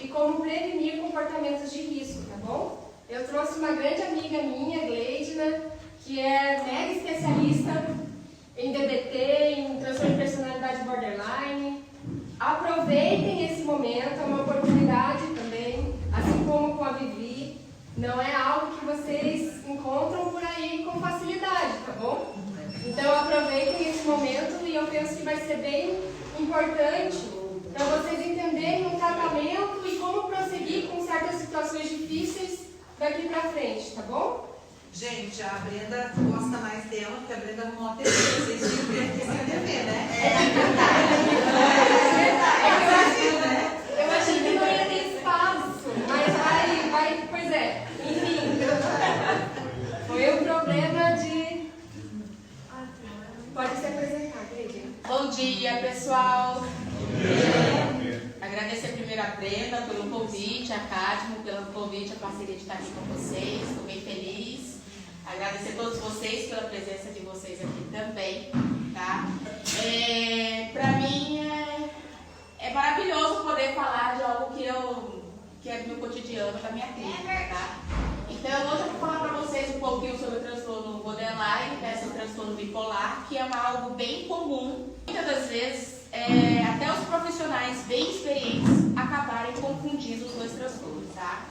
e como prevenir comportamentos de risco, tá bom? Eu trouxe uma grande amiga minha, Gleidna, que é mega especialista em DBT, em transtorno de personalidade borderline. Aproveitem esse momento, é uma oportunidade também, assim como com a Vivi. Não é algo que vocês encontram por aí com facilidade, tá bom? Então aproveitem esse momento e eu penso que vai ser bem importante para vocês entenderem o tratamento e como prosseguir com certas situações difíceis daqui para frente, tá bom? Gente, a Brenda gosta mais dela, porque a Brenda arrumou a TV. Vocês viram que aqui sem TV, né? Eu achei que não ia ter espaço, mas vai, pois é, enfim. Foi um problema de... Pode se apresentar, Cleitinho. Bom dia, pessoal. Agradecer primeiro a Brenda pelo convite, a Cadmo pelo convite, a parceria de estar aqui com vocês. Estou bem feliz. Agradecer a todos vocês pela presença de vocês aqui também, tá? Para mim é maravilhoso poder falar de algo que é do meu cotidiano, da minha clínica, tá? Então hoje eu vou falar para vocês um pouquinho sobre o transtorno borderline, né, sobre o transtorno bipolar, que é algo bem comum. Muitas das vezes, até os profissionais bem experientes acabarem confundindo os dois transtornos, tá?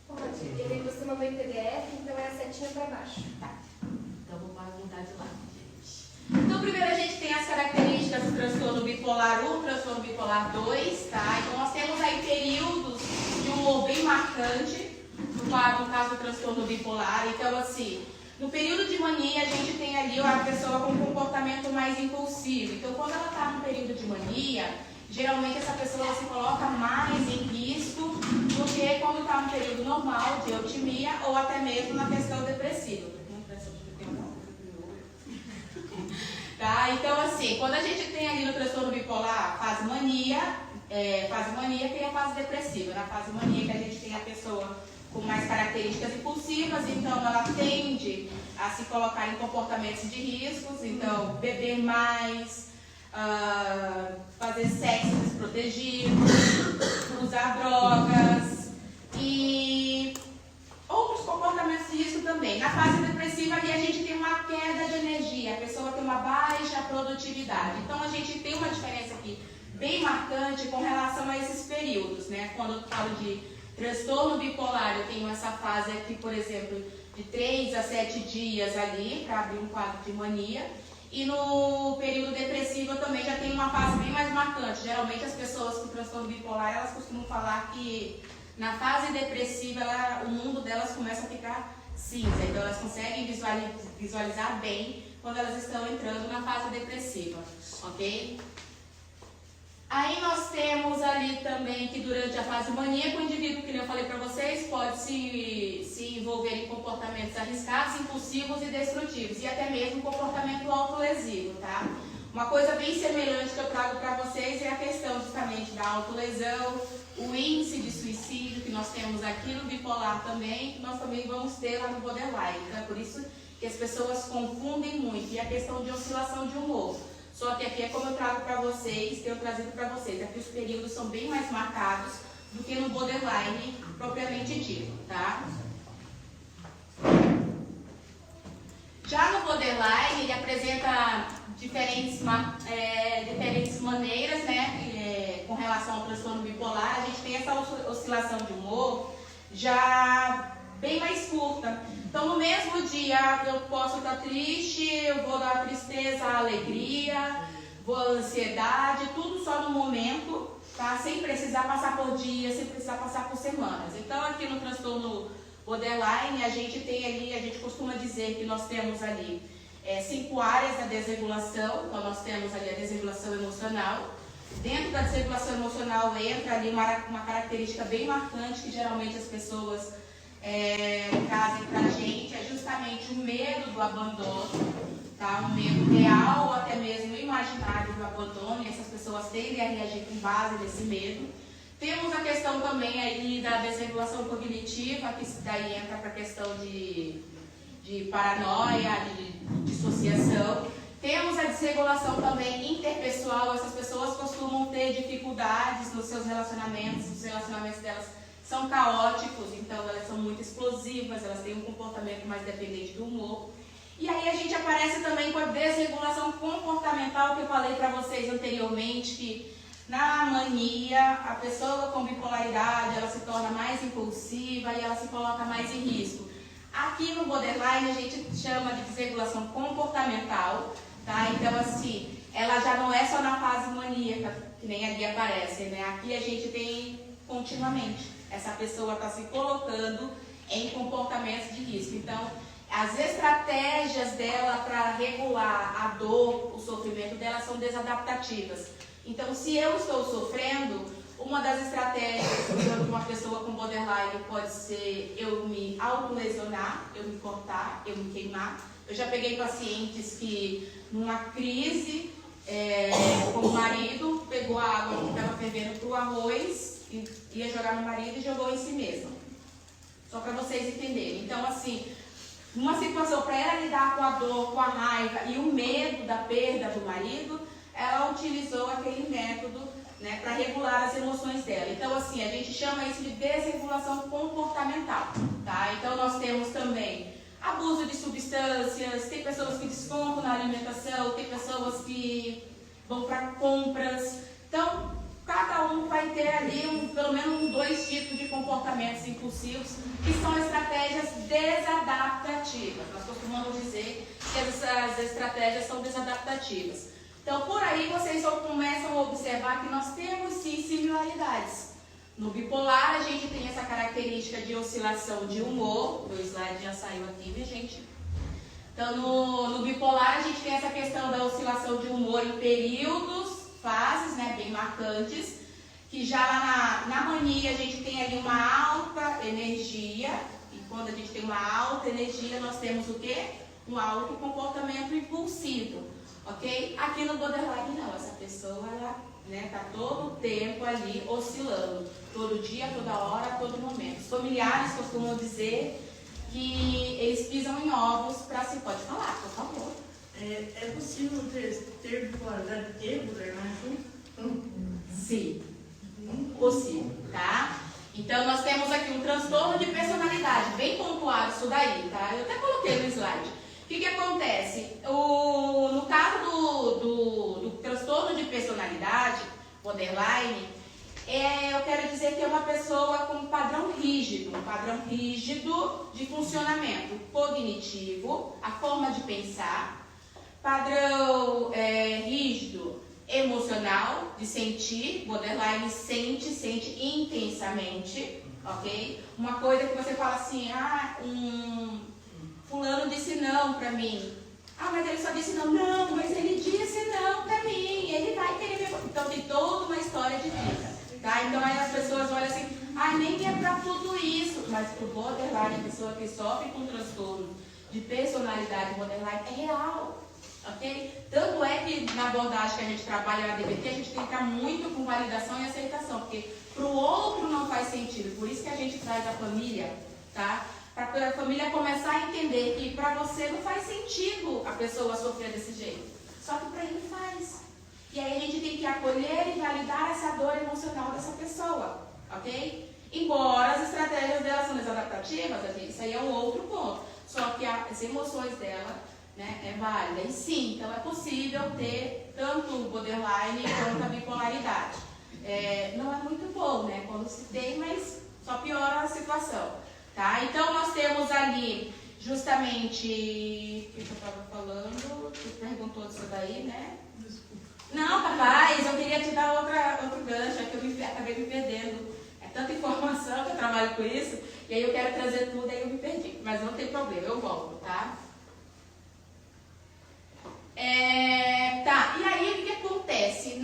Pode, ele você mandou em PDF, então é a setinha para baixo. Tá. Então vou mudar de lado, gente. Então primeiro a gente tem as características do transtorno bipolar 1, transtorno bipolar 2, tá? Então nós temos aí períodos de humor bem marcante, no caso do transtorno bipolar. Então assim, no período de mania a gente tem ali a pessoa com um comportamento mais impulsivo. Então quando ela está no período de mania, geralmente essa pessoa se coloca mais em risco do que quando está no período normal de eutimia ou até mesmo na questão depressiva. Tá? Então assim, quando a gente tem ali no transtorno bipolar fase mania tem a fase depressiva. Na fase mania que a gente tem a pessoa com mais características impulsivas, então ela tende a se colocar em comportamentos de riscos, então beber mais, fazer sexo desprotegido, usar drogas e outros comportamentos de risco também. Na fase depressiva ali a gente tem uma queda de energia, a pessoa tem uma baixa produtividade. Então a gente tem uma diferença aqui bem marcante com relação a esses períodos, né? Quando eu falo de transtorno bipolar, eu tenho essa fase aqui, por exemplo, de 3 a 7 dias ali, para abrir um quadro de mania. E no período depressivo eu também já tenho uma fase bem mais marcante. Geralmente as pessoas com transtorno bipolar, elas costumam falar que na fase depressiva o mundo delas começa a ficar cinza. Então elas conseguem visualizar bem quando elas estão entrando na fase depressiva, ok? Aí nós temos ali também que durante a fase maníaca, o indivíduo, que eu falei para vocês, pode se envolver em comportamentos arriscados, impulsivos e destrutivos, e até mesmo comportamento autolesivo, tá? Uma coisa bem semelhante que eu trago para vocês é a questão justamente da autolesão, o índice de suicídio que nós temos aqui no bipolar também, que nós também vamos ter lá no borderline. Então é por isso que as pessoas confundem muito, e a questão de oscilação de humor. Só que aqui é como eu trago para vocês, tenho trazido para vocês. Aqui os períodos são bem mais marcados do que no borderline propriamente dito, tá? Já no borderline, ele apresenta diferentes maneiras, né? Com relação ao transtorno bipolar, a gente tem essa oscilação de humor já bem mais curta. Então, no mesmo dia, eu posso estar triste, eu vou dar tristeza, alegria, vou ansiedade, tudo só no momento, tá? Sem precisar passar por dias, sem precisar passar por semanas. Então, aqui no transtorno borderline, a gente tem ali, a gente costuma dizer que nós temos ali 5 áreas da desregulação. Então, nós temos ali a desregulação emocional. Dentro da desregulação emocional entra ali uma característica bem marcante que geralmente as pessoas trazem pra gente, é justamente o medo do abandono, tá? Um medo real ou até mesmo imaginário do abandono, e essas pessoas tendem a reagir com base nesse medo. Temos a questão também aí da desregulação cognitiva, que daí entra para a questão de paranoia, de dissociação. Temos a desregulação também interpessoal. Essas pessoas costumam ter dificuldades nos seus relacionamentos, os relacionamentos delas são caóticos, então elas são muito explosivas, elas têm um comportamento mais dependente do humor. E aí a gente aparece também com a desregulação comportamental, que eu falei para vocês anteriormente, que na mania, a pessoa com bipolaridade, ela se torna mais impulsiva e ela se coloca mais em risco. Aqui no borderline a gente chama de desregulação comportamental, tá? Então assim, ela já não é só na fase maníaca, que nem ali aparece, né? Aqui a gente tem continuamente. Essa pessoa está se colocando em comportamentos de risco. Então, as estratégias dela para regular a dor, o sofrimento dela são desadaptativas. Então, se eu estou sofrendo, uma das estratégias de uma pessoa com borderline pode ser eu me autolesionar, eu me cortar, eu me queimar. Eu já peguei pacientes que, numa crise com o marido, pegou a água que estava fervendo para o arroz, ia jogar no marido e jogou em si mesma. Só para vocês entenderem. Então, assim, uma situação para ela lidar com a dor, com a raiva e o medo da perda do marido, ela utilizou aquele método, né, para regular as emoções dela. Então, assim, a gente chama isso de desregulação comportamental, tá? Então, nós temos também abuso de substâncias, tem pessoas que descontam na alimentação, tem pessoas que vão para compras. Então, cada um vai ter ali pelo menos 2 tipos de comportamentos impulsivos, que são estratégias desadaptativas. Nós costumamos dizer que essas estratégias são desadaptativas. Então, por aí vocês começam a observar que nós temos sim similaridades. No bipolar, a gente tem essa característica de oscilação de humor. O slide já saiu aqui, minha gente. Então, no bipolar, a gente tem essa questão da oscilação de humor em períodos, fases, né, bem marcantes, que já lá na mania a gente tem ali uma alta energia, e quando a gente tem uma alta energia, nós temos o quê? Um alto comportamento impulsivo, ok? Aqui no borderline não, essa pessoa, ela, né, tá todo o tempo ali oscilando, todo dia, toda hora, a todo momento. Os familiares costumam dizer que eles pisam em ovos para se... Pode falar, por favor. É possível ter bipolaridade e ter borderline junto? Sim, possível, tá? Então, nós temos aqui um transtorno de personalidade, bem pontuado isso daí, tá? Eu até coloquei no slide. O que acontece? No caso do transtorno de personalidade, borderline, eu quero dizer que é uma pessoa com um padrão rígido de funcionamento cognitivo, a forma de pensar, padrão rígido emocional, de sentir. Borderline sente intensamente, ok? Uma coisa que você fala assim, fulano disse não pra mim. Mas ele só disse não. Não, mas ele disse não pra mim, ele vai querer me... Então tem toda uma história de vida, tá? Então aí as pessoas olham assim, nem é pra tudo isso, mas pro borderline, a pessoa que sofre com transtorno de personalidade borderline é real. Ok? Tanto é que na abordagem que a gente trabalha na DBT, a gente tem que estar muito com validação e aceitação, porque para o outro não faz sentido. Por isso que a gente traz a família, tá? Para a família começar a entender que para você não faz sentido a pessoa sofrer desse jeito. Só que para ele faz. E aí a gente tem que acolher e validar essa dor emocional dessa pessoa, ok? Embora as estratégias dela são desadaptativas, isso aí é um outro ponto. Só que as emoções dela, né, é válida. E sim, então é possível ter tanto o borderline quanto a bipolaridade. Não é muito bom, né, quando se tem, mas só piora a situação, tá? Então nós temos ali justamente o que eu estava falando, você perguntou disso daí, né? Desculpa. Não, rapaz, eu queria te dar outro gancho, é que eu acabei me perdendo. É tanta informação que eu trabalho com isso, e aí eu quero trazer tudo, aí eu me perdi. Mas não tem problema, eu volto, tá? E aí o que acontece?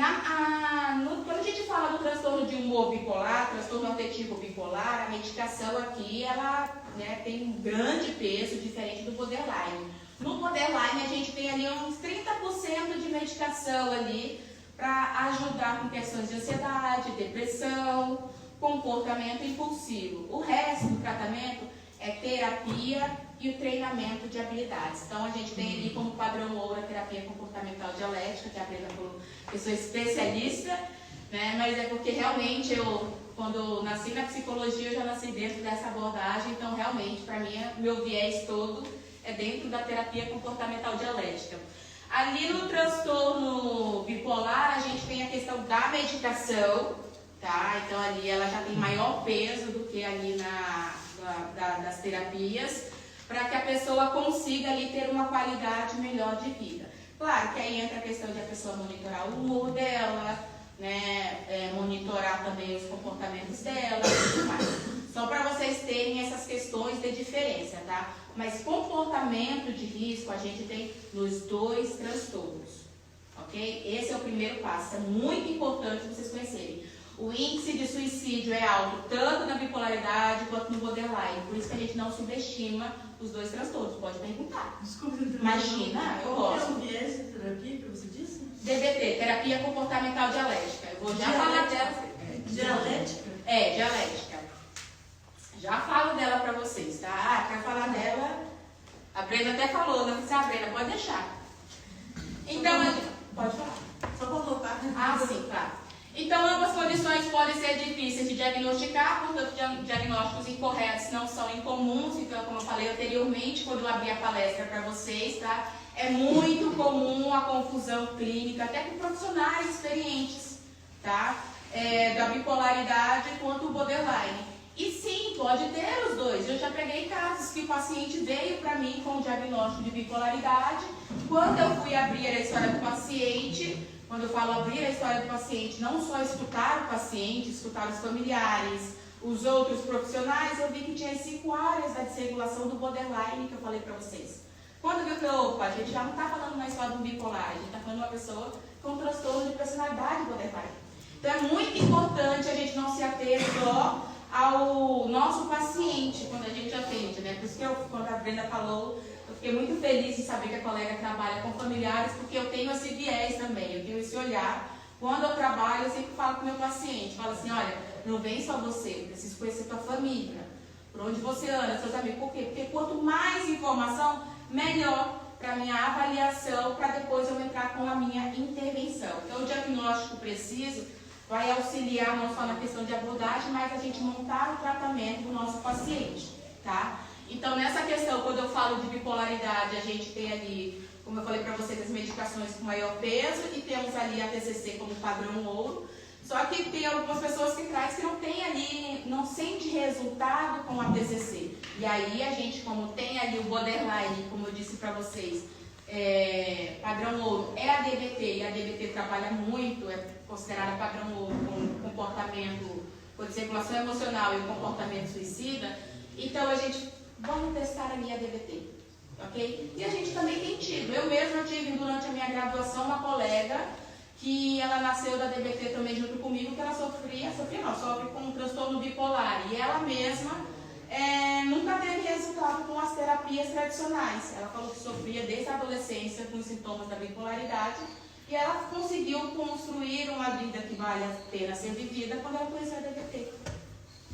Quando a gente fala do transtorno de humor bipolar, transtorno afetivo bipolar, a medicação aqui, ela, né, tem um grande peso, diferente do borderline. No borderline a gente tem ali uns 30% de medicação ali para ajudar com questões de ansiedade, depressão, comportamento impulsivo. O resto do tratamento é terapia e o treinamento de habilidades. Então, a gente tem ali como padrão ouro a terapia comportamental dialética, que a Brenda falou que eu sou especialista, né? Mas é porque realmente quando nasci na psicologia, eu já nasci dentro dessa abordagem, então realmente, para mim, meu viés todo é dentro da terapia comportamental dialética. Ali no transtorno bipolar, a gente tem a questão da medicação, tá? Então ali ela já tem maior peso do que ali das terapias, para que a pessoa consiga ali ter uma qualidade melhor de vida. Claro que aí entra a questão de a pessoa monitorar o humor dela, né? Monitorar também os comportamentos dela e tudo mais. Só para vocês terem essas questões de diferença, tá? Mas comportamento de risco a gente tem nos 2 transtornos, ok? Esse é o primeiro passo, é muito importante vocês conhecerem. O índice de suicídio é alto tanto na bipolaridade quanto no borderline, por isso que a gente não subestima os 2 transtornos, pode perguntar. Desculpa, Imagina, eu gosto. Qual é o viés de terapia que você disse? DBT, terapia comportamental dialética. Eu vou já falar dela. Dialética? Dialética. Já falo dela pra vocês, tá? Quer falar dela? A Brenda até falou, né? A Brenda, pode deixar. Então, pode falar. Só para voltar. Ah, sim, claro. Então, ambas condições podem ser difíceis de diagnosticar, portanto, diagnósticos incorretos não são incomuns. Então, como eu falei anteriormente, quando eu abri a palestra para vocês, tá? É muito comum a confusão clínica, até com profissionais experientes, tá? Da bipolaridade quanto o borderline. E sim, pode ter os 2. Eu já peguei casos que o paciente veio para mim com o diagnóstico de bipolaridade. Quando eu fui abrir a história do paciente, quando eu falo abrir a história do paciente, não só escutar o paciente, escutar os familiares, os outros profissionais, eu vi que tinha as 5 áreas da desregulação do borderline que eu falei para vocês. Quando viu que, opa, a gente já não está falando mais só de um bipolar, a gente está falando de uma pessoa com transtorno de personalidade borderline. Então é muito importante a gente não se ater só ao nosso paciente quando a gente atende, né? Por isso que quando a Brenda falou, eu fiquei muito feliz de saber que a colega trabalha com familiares, porque eu tenho esse viés também, eu tenho esse olhar. Quando eu trabalho, eu sempre falo com o meu paciente, falo assim, olha, não vem só você, eu preciso conhecer tua família, por onde você anda, seus amigos. Por quê? Porque quanto mais informação, melhor para a minha avaliação, para depois eu entrar com a minha intervenção. Então, o diagnóstico preciso vai auxiliar não só na questão de abordagem, mas a gente montar o tratamento do nosso paciente, tá? Então, nessa questão, quando eu falo de bipolaridade, a gente tem ali, como eu falei para vocês, as medicações com maior peso e temos ali a TCC como padrão ouro. Só que tem algumas pessoas que traz que não tem ali, não sente resultado com a TCC. E aí a gente, como tem ali o borderline, como eu disse para vocês, padrão ouro é a DBT, e a DBT trabalha muito, é considerada padrão ouro com comportamento, com desregulação emocional e comportamento suicida. Então a gente, vamos testar ali a DBT, ok? E a gente também tem tido, eu mesma tive durante a minha graduação uma colega que ela nasceu da DBT também junto comigo, que ela sofre com um transtorno bipolar, e ela mesma nunca teve resultado com as terapias tradicionais. Ela falou que sofria desde a adolescência com os sintomas da bipolaridade, e ela conseguiu construir uma vida que vale a pena ser vivida quando ela conheceu a DBT.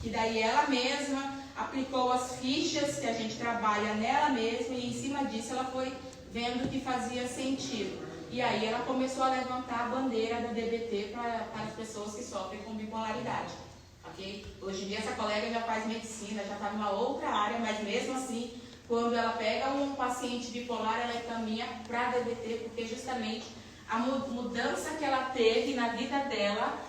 E daí ela mesma aplicou as fichas que a gente trabalha nela mesma, e em cima disso ela foi vendo que fazia sentido. E aí ela começou a levantar a bandeira da DBT para as pessoas que sofrem com bipolaridade. Okay? Hoje em dia essa colega já faz medicina, já está numa outra área, mas mesmo assim, quando ela pega um paciente bipolar, ela encaminha para a DBT, porque justamente a mudança que ela teve na vida dela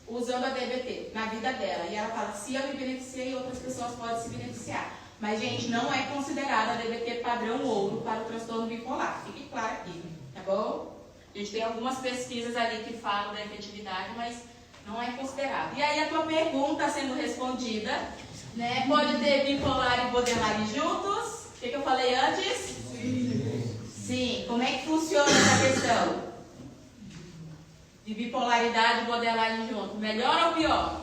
usando a DBT, na vida dela. E ela fala, se eu me beneficiei, outras pessoas podem se beneficiar. Mas, gente, não é considerada a DBT padrão ouro para o transtorno bipolar. Fique claro aqui, tá bom? A gente tem algumas pesquisas ali que falam da efetividade, mas não é considerado. E aí a tua pergunta sendo respondida, né? Pode ter bipolar e borderline juntos? O que eu falei antes? Sim. Como é que funciona essa questão? De bipolaridade e borderline junto. Melhor ou pior?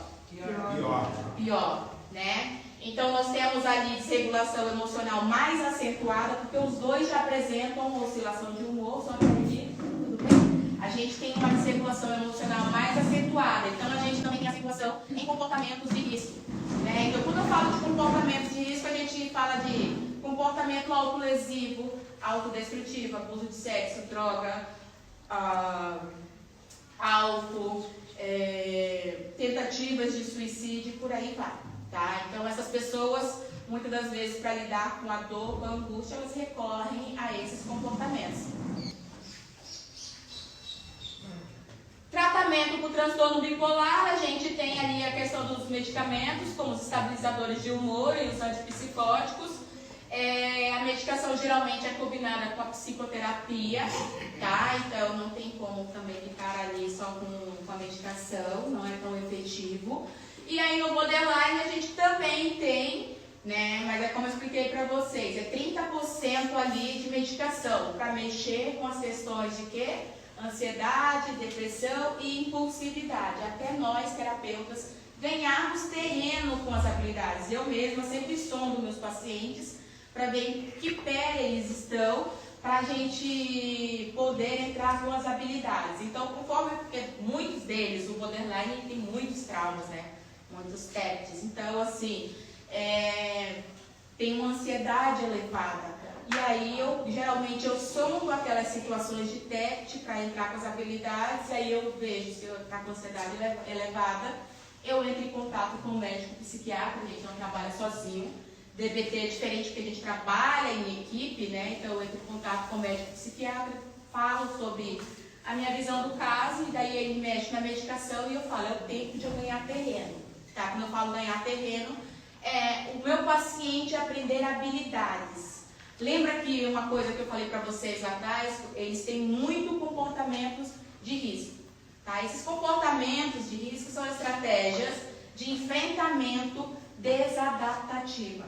Pior, né? Então, nós temos ali desregulação emocional mais acentuada, porque os dois já apresentam uma oscilação de humor, só que tudo bem? A gente tem uma desregulação emocional mais acentuada, então a gente também tem a situação em comportamentos de risco, né? Então, quando eu falo de comportamento de risco, a gente fala de comportamento autolesivo, autodestrutivo, abuso de sexo, droga, álcool, tentativas de suicídio, por aí vai, tá? Então essas pessoas, muitas das vezes, para lidar com a dor, com a angústia, elas recorrem a esses comportamentos. Tratamento para o transtorno bipolar, a gente tem ali a questão dos medicamentos, como os estabilizadores de humor e os antipsicóticos. A medicação geralmente é combinada com a psicoterapia, tá? Então não tem como também ficar ali só com a medicação, não é tão efetivo. E aí no borderline a gente também tem, né? Mas é como eu expliquei para vocês, é 30% ali de medicação para mexer com as questões de quê? Ansiedade, depressão e impulsividade. Até nós, terapeutas, ganharmos terreno com as habilidades. Eu mesma sempre sondo meus pacientes para ver em que pé eles estão, para a gente poder entrar com as habilidades. Então, conforme, porque muitos deles, o borderline tem muitos traumas, né? Muitos TEPs. Então, assim, tem uma ansiedade elevada. E aí, geralmente, eu somo aquelas situações de TEPT para entrar com as habilidades, aí eu vejo se eu está com ansiedade elevada, eu entro em contato com o médico psiquiatra, a gente não trabalha sozinho. DBT é diferente porque a gente trabalha em equipe, né? Então eu entro em contato com o médico psiquiatra, falo sobre a minha visão do caso, e daí ele mexe na medicação e eu falo, é o tempo de eu ganhar terreno. Tá? Quando eu falo ganhar terreno, o meu paciente aprender habilidades. Lembra que uma coisa que eu falei para vocês lá atrás, eles têm muito comportamentos de risco. Tá? Esses comportamentos de risco são estratégias de enfrentamento desadaptativa.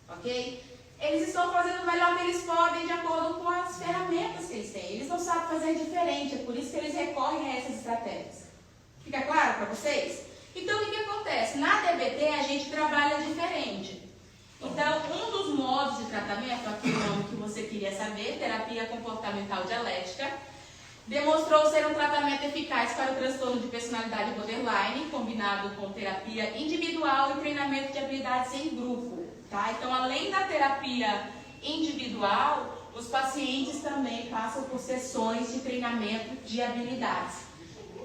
Ok? Eles estão fazendo o melhor que eles podem de acordo com as ferramentas que eles têm. Eles não sabem fazer diferente, é por isso que eles recorrem a essas estratégias. Fica claro para vocês? Então, o que acontece? Na DBT, a gente trabalha diferente. Então, um dos modos de tratamento, aqui o nome que você queria saber, terapia comportamental dialética, demonstrou ser um tratamento eficaz para o transtorno de personalidade borderline, combinado com terapia individual e treinamento de habilidades em grupo. Tá? Então, além da terapia individual, os pacientes também passam por sessões de treinamento de habilidades.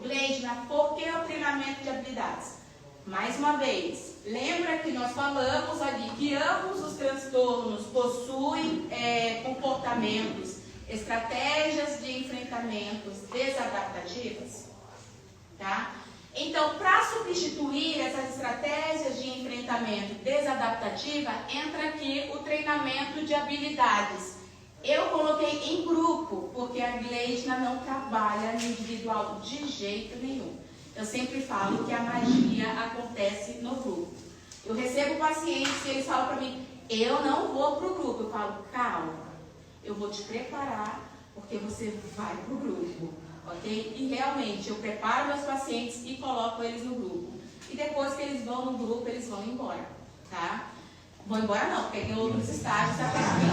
Gleidna, por que o treinamento de habilidades? Mais uma vez, lembra que nós falamos ali que ambos os transtornos possuem comportamentos, estratégias de enfrentamentos desadaptativas? Tá? Então, para substituir essas estratégias de enfrentamento desadaptativa, entra aqui o treinamento de habilidades. Eu coloquei em grupo, porque a Gleidna não trabalha no individual de jeito nenhum. Eu sempre falo que a magia acontece no grupo. Eu recebo pacientes e eles falam para mim, eu não vou para o grupo. Eu falo, calma, eu vou te preparar, porque você vai para o grupo. Ok? E realmente, eu preparo meus pacientes e coloco eles no grupo. E depois que eles vão no grupo, eles vão embora. Tá? Vão embora não, porque tem outros estágios da terapia.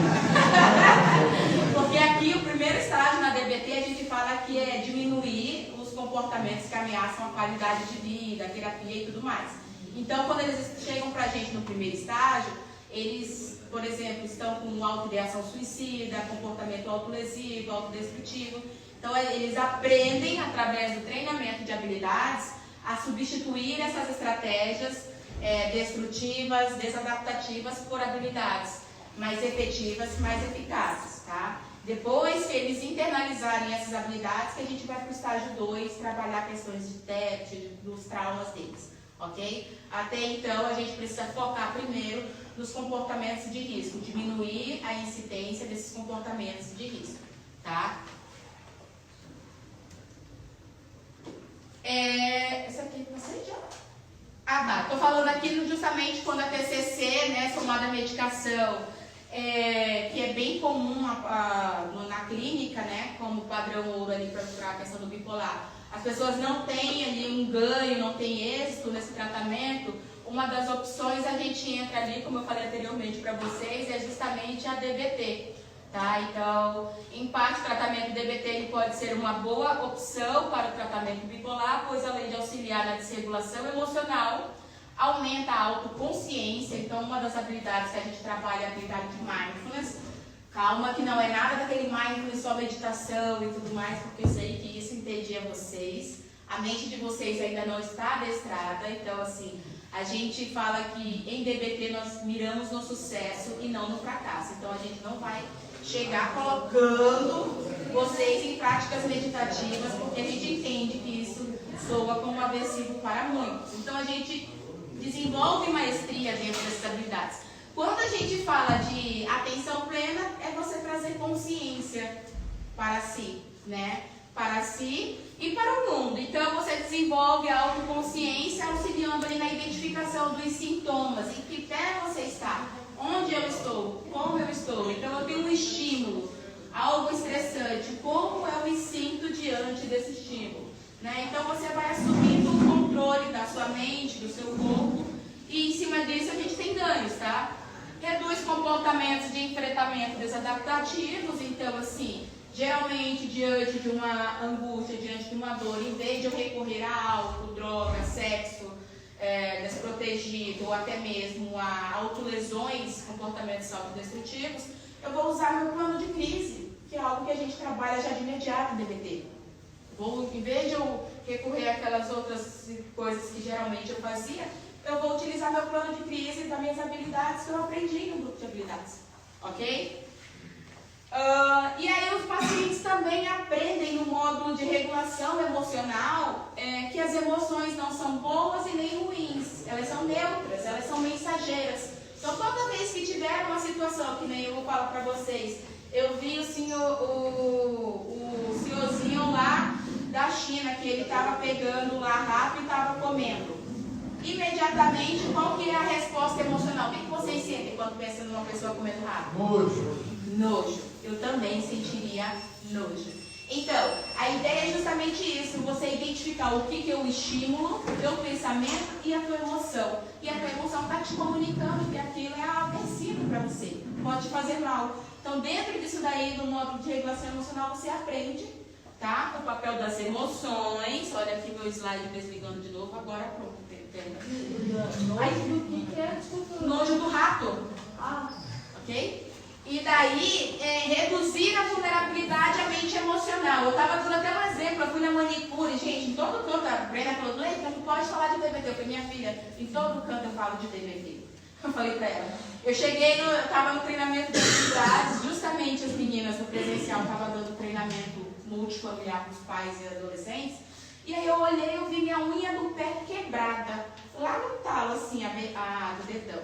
Porque aqui, o primeiro estágio na DBT, a gente fala que é diminuir os comportamentos que ameaçam a qualidade de vida, a terapia e tudo mais. Então, quando eles chegam pra gente no primeiro estágio, eles, por exemplo, estão com autoideação suicida, comportamento autolesivo, autodestrutivo. Então, eles aprendem, através do treinamento de habilidades, a substituir essas estratégias destrutivas, desadaptativas, por habilidades mais efetivas, mais eficazes, tá? Depois que eles internalizarem essas habilidades, que a gente vai para o estágio 2, trabalhar questões de TET, dos traumas deles, ok? Até então, a gente precisa focar primeiro nos comportamentos de risco, diminuir a incidência desses comportamentos de risco, tá? Essa aqui para você já? Ah, tá. Estou falando aqui justamente quando a TCC, né, somada à medicação, que é bem comum na clínica, né, como padrão ouro ali para a questão do bipolar. As pessoas não têm ali um ganho, não têm êxito nesse tratamento. Uma das opções a gente entra ali, como eu falei anteriormente para vocês, é justamente a DBT. Tá? Então, em parte, o tratamento DBT ele pode ser uma boa opção para o tratamento bipolar, pois além de auxiliar na desregulação emocional, aumenta a autoconsciência. Então, uma das habilidades que a gente trabalha é a habilidade de mindfulness. Calma, que não é nada daquele mindfulness, só meditação e tudo mais, porque eu sei que isso entendia vocês. A mente de vocês ainda não está adestrada, então assim, a gente fala que em DBT nós miramos no sucesso e não no fracasso. Então a gente não vai chegar colocando vocês em práticas meditativas, porque a gente entende que isso soa como aversivo para muitos. Então a gente desenvolve maestria dentro dessas habilidades. Quando a gente fala de atenção plena, é você trazer consciência para si, né? Para si e para o mundo. Então você desenvolve a autoconsciência auxiliando ali na identificação dos sintomas, em que pé você está, onde eu estou, como eu estou. Então eu tenho um estímulo, algo estressante, como eu me sinto diante desse estímulo, né? Então você vai assumindo o controle da sua mente, do seu corpo, e em cima disso a gente tem ganhos, tá? Reduz comportamentos de enfrentamento desadaptativos. Então assim, geralmente, diante de uma angústia, diante de uma dor, em vez de eu recorrer a álcool, droga, sexo desprotegido ou até mesmo a autolesões, comportamentos autodestrutivos, eu vou usar meu plano de crise, que é algo que a gente trabalha já de imediato no DBT. Em vez de eu recorrer àquelas outras coisas que geralmente eu fazia, eu vou utilizar meu plano de crise das minhas habilidades que eu aprendi no grupo de habilidades. Ok? E aí os pacientes também aprendem no módulo de regulação emocional que as emoções não são boas e nem ruins, elas são neutras, elas são mensageiras. Então toda vez que tiver uma situação, que nem eu falo para vocês, eu vi o senhorzinho lá da China, que ele estava pegando lá rato e estava comendo. Imediatamente, qual que é a resposta emocional? O que vocês sentem quando pensam numa pessoa comendo rato? Nojo. Eu também sentiria nojo. Então, a ideia é justamente isso, você identificar o que é o estímulo, o teu pensamento e a tua emoção. E a tua emoção está te comunicando que aquilo é aversivo para você, pode te fazer mal. Então, dentro disso daí, no módulo de regulação emocional, você aprende, tá? O papel das emoções. Olha aqui meu slide desligando de novo, agora pronto. Nojo do rato. Ok? E daí, reduzir a vulnerabilidade à mente emocional. Eu estava dando até um exemplo, eu fui na manicure, gente, em todo canto, a Brenda falou, Leite, não pode falar de DBT. Eu falei, minha filha, em todo canto eu falo de DBT. Eu falei para ela. Eu estava no treinamento de atividades, justamente as meninas no presencial estavam dando treinamento multifamiliar para os pais e adolescentes. E aí eu olhei, eu vi minha unha do pé quebrada, lá no talo, assim, do dedão.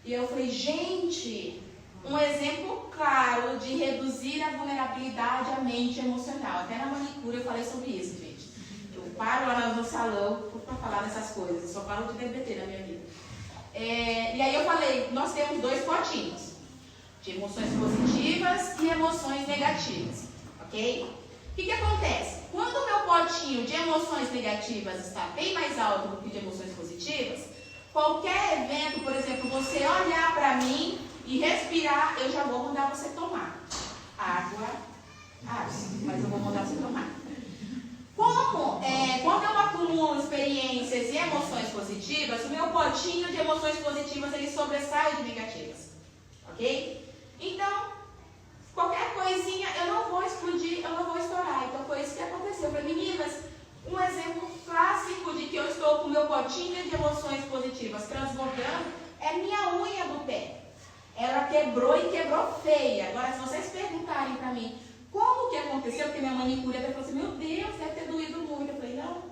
E eu falei, gente, um exemplo claro de reduzir a vulnerabilidade à mente emocional. Até na manicure eu falei sobre isso, gente. Eu paro lá no salão para falar dessas coisas, eu só falo de DBT na minha vida. E aí eu falei, nós temos 2 potinhos, de emoções positivas e emoções negativas, ok? O que acontece? Quando o meu potinho de emoções negativas está bem mais alto do que de emoções positivas, qualquer evento, por exemplo, você olhar para mim e respirar, eu já vou mandar você tomar água, mas eu vou mandar você tomar. Quando eu acumulo experiências e emoções positivas, o meu potinho de emoções positivas ele sobressai de negativas, ok? Então, qualquer coisinha, eu não vou explodir, eu não vou estourar. Então foi isso que aconteceu. Para meninas, um exemplo clássico de que eu estou com o meu potinho de emoções positivas transbordando é minha unha do pé. Ela quebrou e quebrou feia. Agora, se vocês perguntarem para mim como que aconteceu, porque minha manicure até falou assim, meu Deus, deve ter doído muito. Eu falei, não,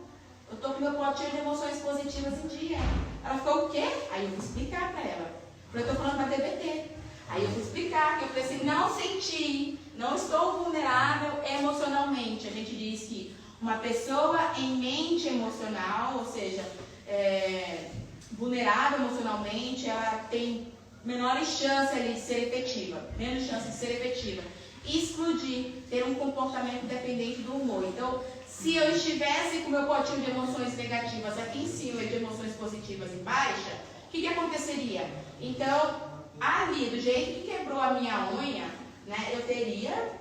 eu estou com meu potinho de emoções positivas em dia. Ela falou, o quê? Aí eu vou explicar para ela. Eu estou falando para DBT. Aí eu vou explicar que eu falei assim, não senti, não estou vulnerável emocionalmente. A gente diz que uma pessoa em mente emocional, ou seja, vulnerável emocionalmente, ela tem menores chances ali de ser efetiva, menos chances de ser efetiva. E explodir, ter um comportamento dependente do humor. Então, se eu estivesse com o meu potinho de emoções negativas aqui em cima e de emoções positivas em baixa, o que aconteceria? Então, ali, do jeito que quebrou a minha unha, né, eu teria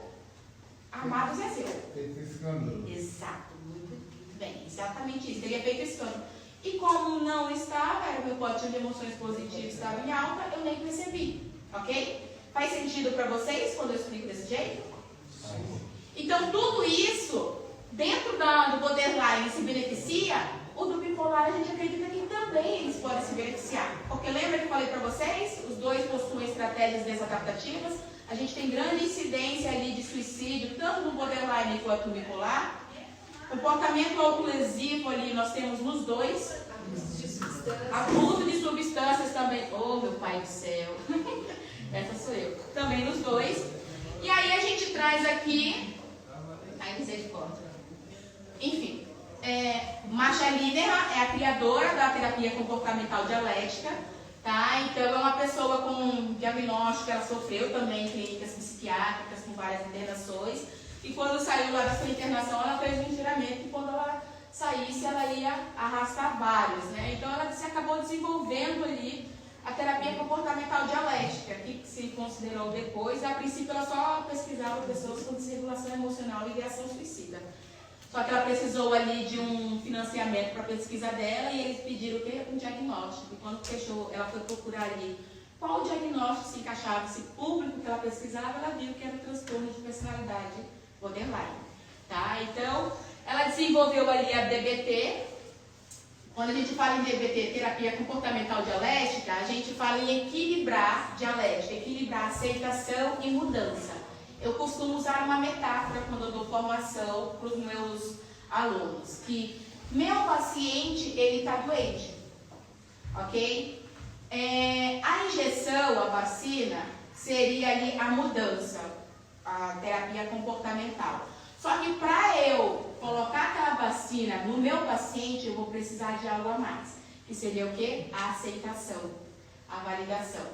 armado o Zezé. Feito escândalo. Exato, muito bem, exatamente isso, teria feito escândalo. E como não estava, era o meu pote de emoções positivas estava em alta, eu nem percebi, ok? Faz sentido para vocês quando eu explico desse jeito? Então, tudo isso, dentro do borderline se beneficia, o do bipolar a gente acredita que também eles podem se beneficiar. Porque lembra que eu falei para vocês? Os dois possuem estratégias desadaptativas. A gente tem grande incidência ali de suicídio, tanto no borderline quanto no bipolar. Comportamento autolesivo ali nós temos nos dois. Abuso de substâncias também. Oh, meu pai do céu. Essa sou eu. Também nos dois. E aí a gente traz aqui... Ai, misericórdia. Enfim. Masha Linehan é a criadora da terapia comportamental dialética. Tá? Então, é uma pessoa com diagnóstico, ela sofreu também clínicas psiquiátricas, com várias internações. E quando saiu lá da sua internação, ela fez um juramento que quando ela saísse, ela ia arrastar vários, né? Então, ela se acabou desenvolvendo ali a terapia comportamental dialética, que se considerou depois. A princípio, ela só pesquisava pessoas com desregulação emocional e ideação suicida. Só que ela precisou ali de um financiamento para a pesquisa dela e eles pediram o quê? Um diagnóstico. E quando fechou, ela foi procurar ali qual diagnóstico se encaixava, esse público que ela pesquisava, ela viu que era o transtorno de personalidade borderline. Tá? Então, ela desenvolveu ali a DBT. Quando a gente fala em DBT, terapia comportamental dialética, a gente fala em equilibrar dialética, equilibrar aceitação e mudança. Eu costumo usar uma metáfora quando eu dou formação para os meus alunos, que meu paciente, ele está doente, ok? A injeção, a vacina, seria ali a mudança, a terapia comportamental. Só que para eu colocar aquela vacina no meu paciente, eu vou precisar de algo a mais, que seria o quê? A aceitação, a validação.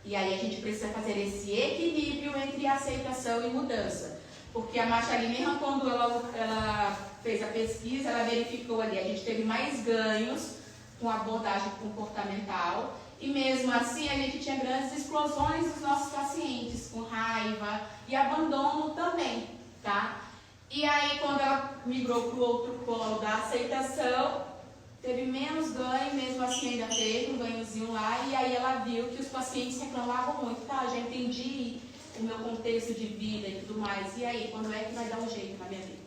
E aí a gente precisa fazer esse equilíbrio entre aceitação e mudança. Porque a Masha Linehan, quando ela fez a pesquisa, ela verificou ali, a gente teve mais ganhos com a abordagem comportamental. E mesmo assim, a gente tinha grandes explosões dos nossos pacientes, com raiva e abandono também, tá? E aí, quando ela migrou para o outro polo da aceitação, teve menos ganho, mesmo assim ainda teve um ganhozinho lá, e aí ela viu que os pacientes reclamavam muito, tá, já entendi o meu contexto de vida e tudo mais, e aí, quando é que vai dar um jeito na minha vida?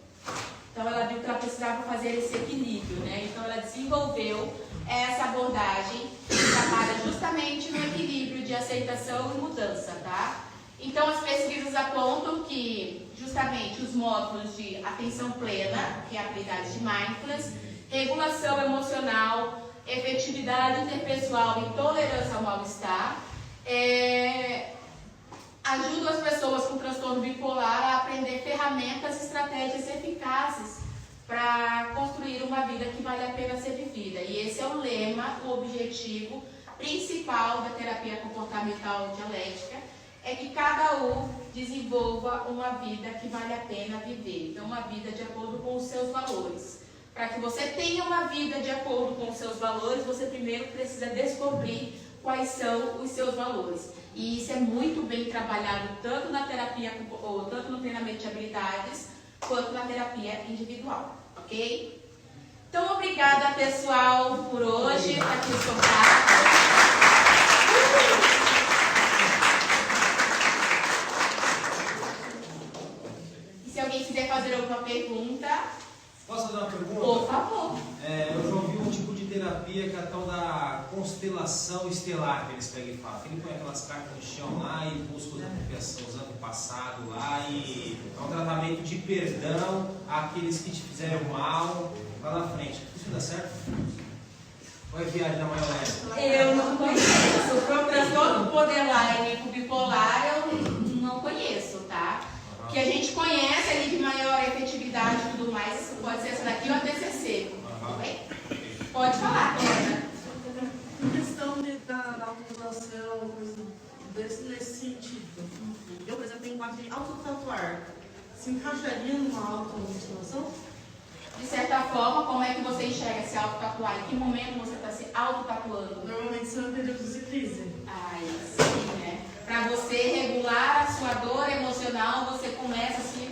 Então ela viu que ela precisava fazer esse equilíbrio, né? Então ela desenvolveu essa abordagem que trabalha justamente no equilíbrio de aceitação e mudança, tá? Então as pesquisas apontam que justamente os módulos de atenção plena, que é a habilidade de mindfulness, regulação emocional, efetividade interpessoal e tolerância ao mal-estar, ajudam as pessoas com transtorno bipolar a aprender ferramentas e estratégias eficazes para construir uma vida que vale a pena ser vivida. E esse é o lema, o objetivo principal da terapia comportamental dialética, é que cada um desenvolva uma vida que vale a pena viver. Então, uma vida de acordo com os seus valores. Para que você tenha uma vida de acordo com os seus valores, você primeiro precisa descobrir quais são os seus valores. E isso é muito bem trabalhado tanto na terapia, ou tanto no treinamento de habilidades, quanto na terapia individual, ok? Então, obrigada, pessoal, por hoje. Aqui os contatos. E se alguém quiser fazer alguma pergunta... Posso fazer uma pergunta? Por favor. Eu já ouvi um tipo de terapia que é a tal da constelação estelar, que eles pegam e falam. Ele põe aquelas cartas no chão lá e busca os apropriação usando o passado lá e é um tratamento de perdão àqueles que te fizeram mal, vai lá na frente. Isso dá certo? Ou é viagem da maionese? Eu não conheço. O transtorno borderline com bipolar eu não conheço, tá? O que a gente conhece ali de maior efetividade e tudo mais, pode ser essa daqui ou a TCC. Pode falar, Ana. Em questão da automutilação, nesse sentido. Eu, por exemplo, tenho um quadro de autotatuar. Se encaixaria numa automutilação? De certa forma, como é que você enxerga se auto-tatuar? Em que momento você está se auto-tatuando? Normalmente são períodos de crise. Aí sim, né? Para você regular a sua dor emocional, você começa assim...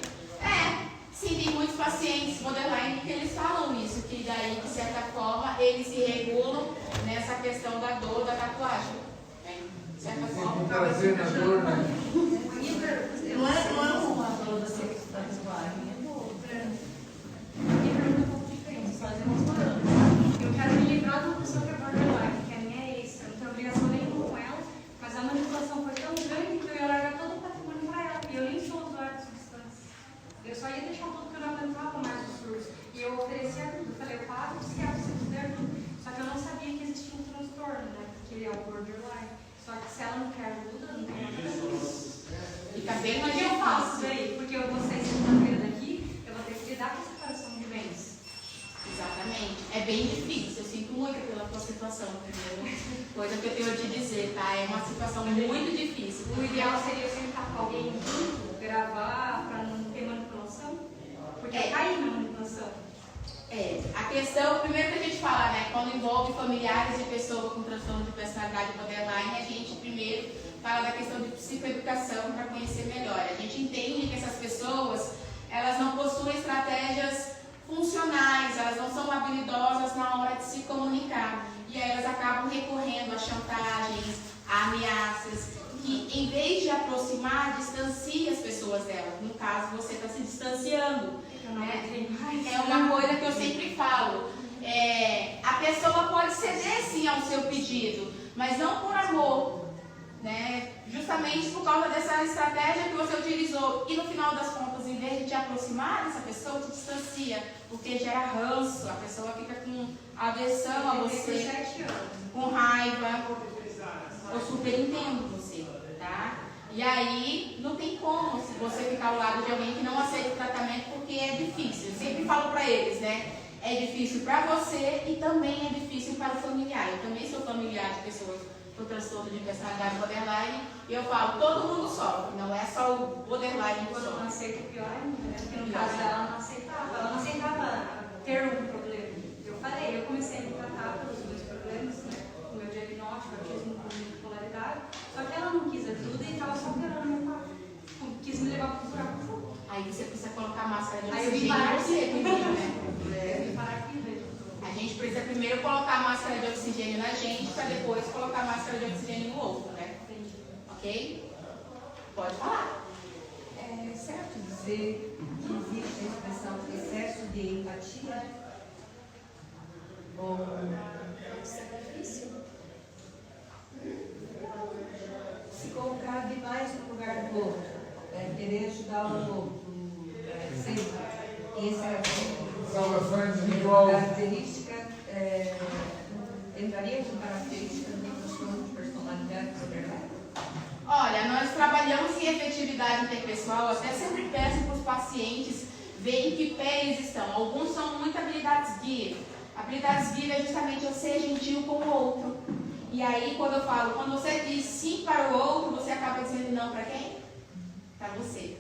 Sim, tem muitos pacientes borderline que eles falam isso, que daí, de certa forma, eles se regulam nessa questão da dor da tatuagem. Né? De certa forma, Prazer na dor, né? Não é uma dor da tatuagem, é boa. Eu quero me livrar de uma pessoa que é borderline, que é a minha ex. Eu não tenho obrigação nenhuma com ela, mas a manipulação foi tão grande que eu ia largar todo o patrimônio para ela. E eu nem sou usuária de substâncias. Eu só ia deixar tudo que eu não aguentava mais os surtos. E eu oferecia tudo. Eu falei, eu pago o psiquiatra se puder tudo. Só que eu não sabia que existia um transtorno, né? Que ele é o borderline. Só que se ela não quer ajuda, não tem nada a ver. fica bem O mais que eu faço difícil. daí? Porque eu vou sair segunda-feira daqui, eu vou ter que lidar com a separação de bens. Exatamente. É bem difícil. Eu sinto muito pela tua situação, entendeu? Coisa que eu tenho a te dizer, tá? É uma situação muito difícil. O ideal seria eu sentar com alguém junto, gravar, para não ter manipulação. Porque eu caí na manipulação. A questão, primeiro que a gente fala, né? Quando envolve familiares de pessoa com transtorno de personalidade borderline, a gente primeiro fala da questão de psicoeducação para conhecer melhor. A gente entende que essas pessoas, elas não possuem estratégias funcionais, elas não são habilidosas na hora de se comunicar. E aí elas acabam recorrendo a chantagens, a ameaças, que em vez de aproximar, distancia as pessoas delas. No caso, você está se distanciando. Né? É uma coisa que eu sempre falo. A pessoa pode ceder sim ao seu pedido, mas não por amor. Né? Justamente por causa dessa estratégia que você utilizou. E no final das contas, em vez de te aproximar dessa pessoa, te distancia, porque gera ranço, a pessoa fica com aversão a você, com raiva. Eu super entendo você, tá? E aí, não tem como se você ficar ao lado de alguém que não aceita o tratamento, porque é difícil. Eu sempre falo pra eles, né? É difícil pra você e também é difícil para o familiar. Eu também sou familiar de pessoas com transtorno de personalidade borderline, e eu falo, todo mundo sofre, não é só o borderline que Quando eu não sofre. aceito, pior ainda, né? Porque no caso dela, ela não aceitava. Ela não aceitava ter um problema. Eu falei, eu comecei a me tratar pelos meus problemas, né? O meu diagnóstico, autismo com bipolaridade. Só que ela não quis ajuda e estava só piorando meu pai. Quis me levar para o buraco fundo. Aí você precisa colocar máscara de Aí eu vim oxigênio parar em aqui, você primeiro, né? Eu vim parar aqui, veja. A gente precisa primeiro colocar a máscara de oxigênio na gente, para depois colocar a máscara de oxigênio no outro, né? Ok? Pode falar. É certo dizer que existe a expressão excesso de empatia? Ou sacrifício? Se colocar demais no lugar do outro, querer ajudar o outro, sempre. Essa é Salvação individual. característica, entraria como característica do transtorno de personalidade borderline? Olha, nós trabalhamos em efetividade interpessoal, até sempre peço para os pacientes verem em que pé eles estão. Alguns são muito habilidades guia. Habilidades guia é justamente eu ser gentil com o outro. E aí, quando eu falo, quando você diz sim para o outro, você acaba dizendo não para quem? Para você.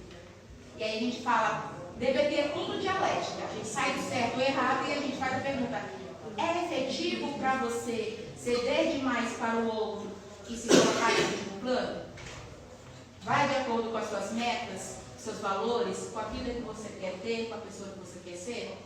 E aí a gente fala, DBT é tudo dialética. A gente sai do certo ou errado e a gente faz a pergunta, é efetivo para você ceder demais para o outro e se colocar em último plano? Vai de acordo com as suas metas, seus valores, com a vida que você quer ter, com a pessoa que você quer ser?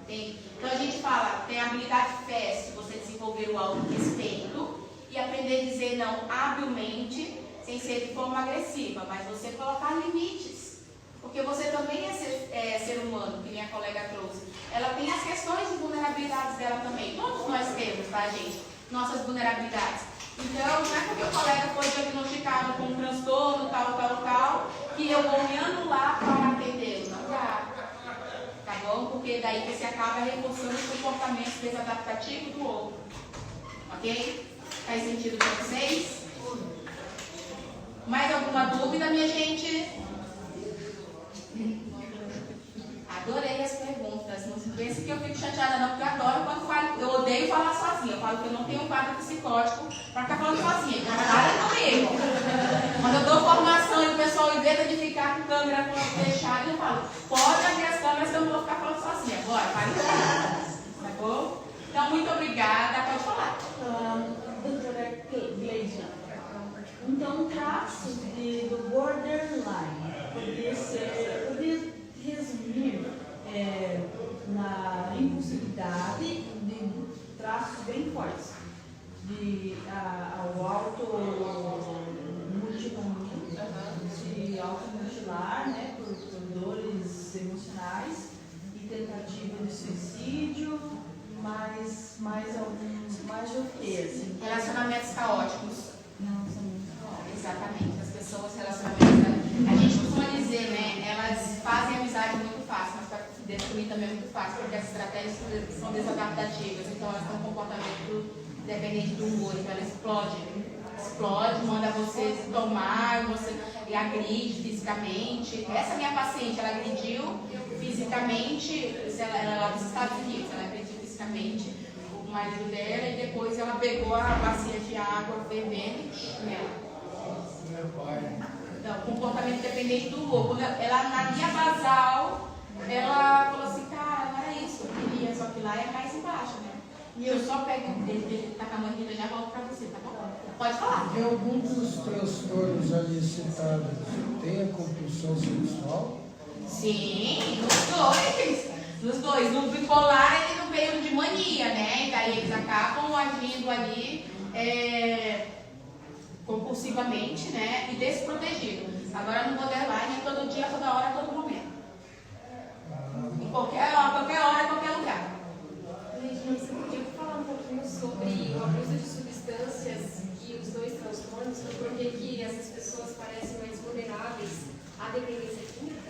Entende? Então a gente fala, tem a habilidade FES, você desenvolver o autorrespeito e aprender a dizer não habilmente, sem ser de forma agressiva, mas você colocar limites. Porque você também é ser humano, que nem a colega trouxe. Ela tem as questões de vulnerabilidades dela também. Todos nós temos, tá, gente? Nossas vulnerabilidades. Então, não é porque o colega foi diagnosticado com um transtorno, tal, que eu vou me anular para atendê-lo. Não dá. Tá bom? Porque daí você acaba reforçando o comportamento desadaptativo do outro. Ok? Faz sentido para vocês? Mais alguma dúvida, minha gente? Adorei as perguntas. Não se pense que eu fico chateada não, porque eu adoro quando falo. Eu odeio falar sozinha. Eu falo que eu não tenho um quadro psicótico para ficar falando sozinha. Para comigo. Quando eu dou formação e o pessoal inventa de ficar com câmera fechada, eu falo, pode abrir as câmeras que eu não vou ficar falando sozinha. Bora, para comigo. Tá bom? Então, muito obrigada. Pode falar. Doutora Gleija, então o traço do borderline poderia resumir bem fortes. Ao auto-mutilamento, de automutilar, né, por dores emocionais e tentativa de suicídio, mais o que, assim? Relacionamentos caóticos. Não, são muito caóticos. Exatamente, as pessoas relacionamentos. A gente costuma dizer, né? Elas fazem amizade muito fácil, mas para destruir também é muito fácil, porque as estratégias são desadaptativas, então elas têm um comportamento dependente do humor, então ela explode, manda você tomar, e agride fisicamente. Essa minha paciente, ela agrediu fisicamente, ela é lá dos Estados Unidos, ela agrediu fisicamente o marido dela e depois ela pegou a bacia de água fervendo e nela. Então, comportamento dependente do humor. Quando ela, na linha basal, ela falou assim, cara, não era isso, eu queria, só que lá é mais embaixo, né? E eu só pego ele tá com a mangueira, já volto pra você, tá bom? Pode falar. Em alguns dos transtornos ali citados, tem a compulsão sexual? Sim, nos dois. No bipolar, ele não veio de mania, né? E daí eles acabam agindo ali compulsivamente, né? E desprotegido. Agora no borderline é todo dia, toda hora, todo momento. Em qualquer hora, qualquer lugar. Gente, você podia falar um pouquinho sobre o abuso de substâncias e os dois transtornos, por que essas pessoas parecem mais vulneráveis à dependência química?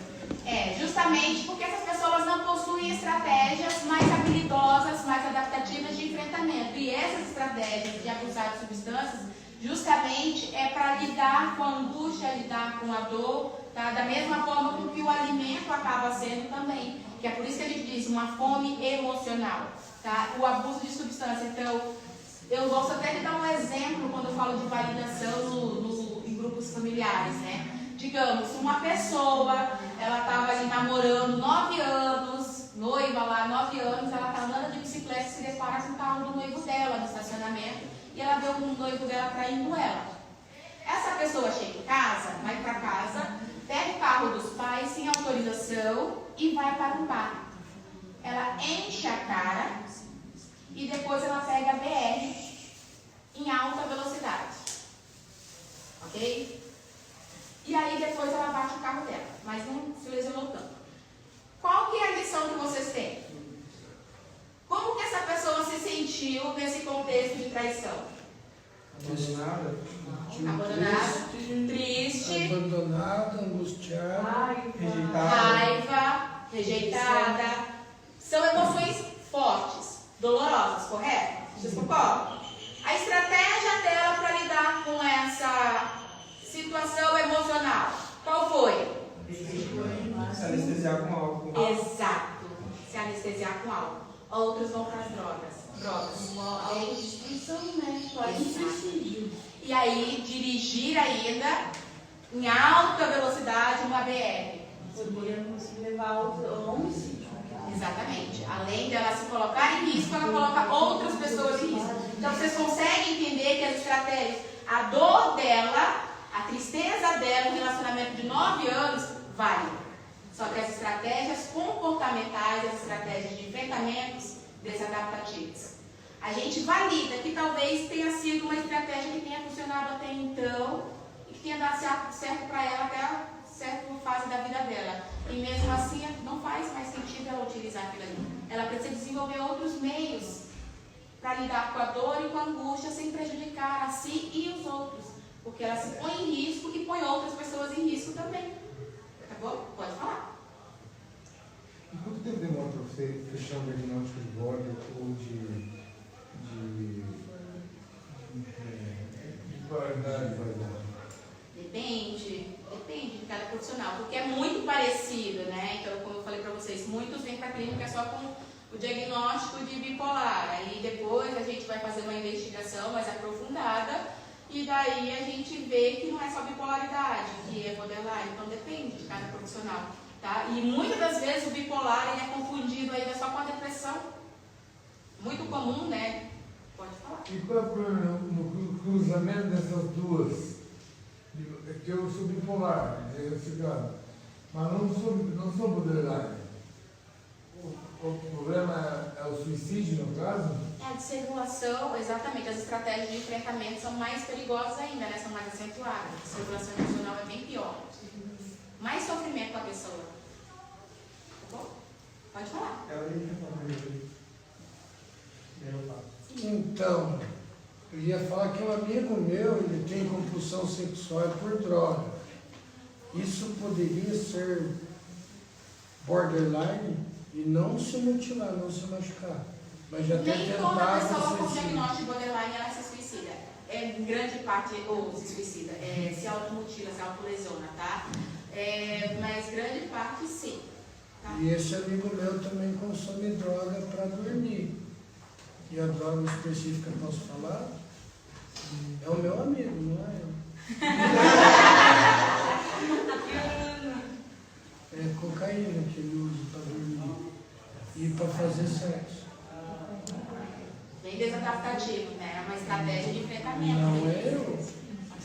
Justamente porque essas pessoas não possuem estratégias mais habilidosas, mais adaptativas de enfrentamento. E essas estratégias de abusar de substâncias, justamente é para lidar com a angústia, lidar com a dor, tá? Da mesma forma com que o alimento acaba sendo também. Que é por isso que a gente diz uma fome emocional, tá? O abuso de substância. Então, eu gosto até de dar um exemplo quando eu falo de validação em grupos familiares, né? Digamos, uma pessoa, ela estava ali namorando 9 anos, noiva lá, 9 anos, ela está andando de bicicleta e se depara com o carro do noivo dela no estacionamento e ela vê o noivo dela traindo ela. Essa pessoa chega em casa, vai para casa, pega o carro dos pais sem autorização e vai para um bar. Ela enche a cara e depois ela pega a BR em alta velocidade. Ok? E aí depois ela bate o carro dela, mas não se lesionou tanto. Qual que é a lição que vocês têm? Como que essa pessoa se sentiu nesse contexto de traição? Abandonada. Triste. Abandonada, angustiada. Raiva, rejeitada. São emoções fortes, dolorosas, correto? Vocês concordam? A estratégia dela para lidar com essa situação emocional, qual foi? Se anestesiar com álcool. Exato, se anestesiar com álcool. Outros vão para as drogas. Uma autodestruição, né? Quase um suicídio. E aí, dirigir ainda em alta velocidade uma BR. Poderia conseguir levar ao homicídio. Exatamente. Além dela se colocar em risco, ela coloca outras pessoas em risco. Então, vocês conseguem entender que as estratégias, a dor dela, a tristeza dela, um relacionamento de 9 anos, vale. Só que as estratégias comportamentais, as estratégias de enfrentamentos desadaptativas. A gente valida que talvez tenha sido uma estratégia que tenha funcionado até então e que tenha dado certo para ela até a certa fase da vida dela. E mesmo assim não faz mais sentido ela utilizar aquilo ali. Ela precisa desenvolver outros meios para lidar com a dor e com a angústia sem prejudicar a si e os outros. Porque ela se põe em risco e põe outras pessoas em risco também. Tá bom? Pode falar. E quanto tempo demora para você fechar um diagnóstico de border ou de bipolaridade, Depende de cada profissional, porque é muito parecido, né? Então, como eu falei para vocês, muitos vêm para a clínica só com o diagnóstico de bipolar. Aí depois a gente vai fazer uma investigação mais aprofundada e daí a gente vê que não é só bipolaridade, que é borderline. Então depende de cada profissional, tá? E muitas das vezes o bipolar ele é confundido ainda só com a depressão. Muito comum, né? Pode falar. E qual é o problema no cruzamento dessas duas? É que eu sou bipolar, diagnosticado, mas não sou borderline. O problema é o suicídio, no caso? É a desregulação, exatamente, as estratégias de enfrentamento são mais perigosas ainda, né? São mais acentuadas. A desregulação emocional é bem pior. Mais sofrimento para a pessoa. Tá bom? Pode falar. Então, eu ia falar que um amigo meu, ele tem compulsão sexual por droga. Isso poderia ser borderline e não se mutilar, não se machucar. Mas já até Nem toda pessoa com suicida. diagnóstico de borderline ela se suicida. Em grande parte, ou se suicida, se automutila, se autolesiona, tá? Mas grande parte sim. Tá? E esse amigo meu também consome droga para dormir. E a droga específica, posso falar? É o meu amigo, não é eu. É cocaína que ele usa para dormir e para fazer sexo. Bem desadaptativo, né? É uma estratégia de enfrentamento. Não é eu.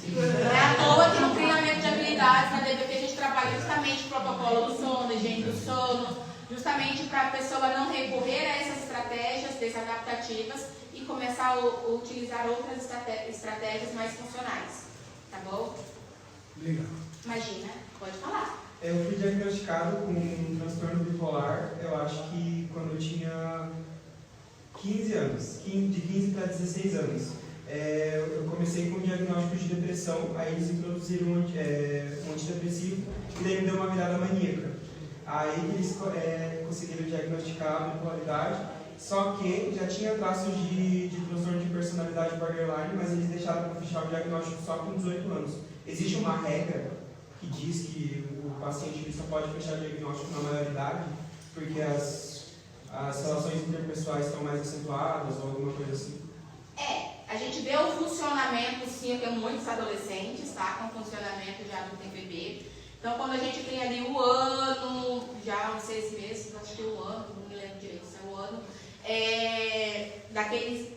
Não é à toa que no treinamento de habilidades na DBT a gente trabalha justamente o protocolo do sono, higiene do sono, justamente para a pessoa não recorrer a essas estratégias desadaptativas e começar a utilizar outras estratégias mais funcionais. Tá bom? Obrigado. Imagina, pode falar. Eu fui diagnosticado com um transtorno bipolar, eu acho que quando eu tinha 15 anos, de 15 para 16 anos. Eu comecei com um diagnóstico de depressão, aí eles introduziram um antidepressivo e daí me deu uma virada maníaca. Aí eles conseguiram diagnosticar a bipolaridade, só que já tinha traços de transtorno de personalidade borderline, mas eles deixaram para fechar o diagnóstico só com 18 anos. Existe uma regra que diz que o paciente só pode fechar o diagnóstico na maioridade, porque as relações interpessoais estão mais acentuadas ou alguma coisa assim. A gente vê o funcionamento, sim, eu tenho muitos adolescentes, tá? Com funcionamento de adulto em bebê. Então, quando a gente tem ali o ano, já uns 6 meses, acho que o ano, não me lembro direito se é o ano,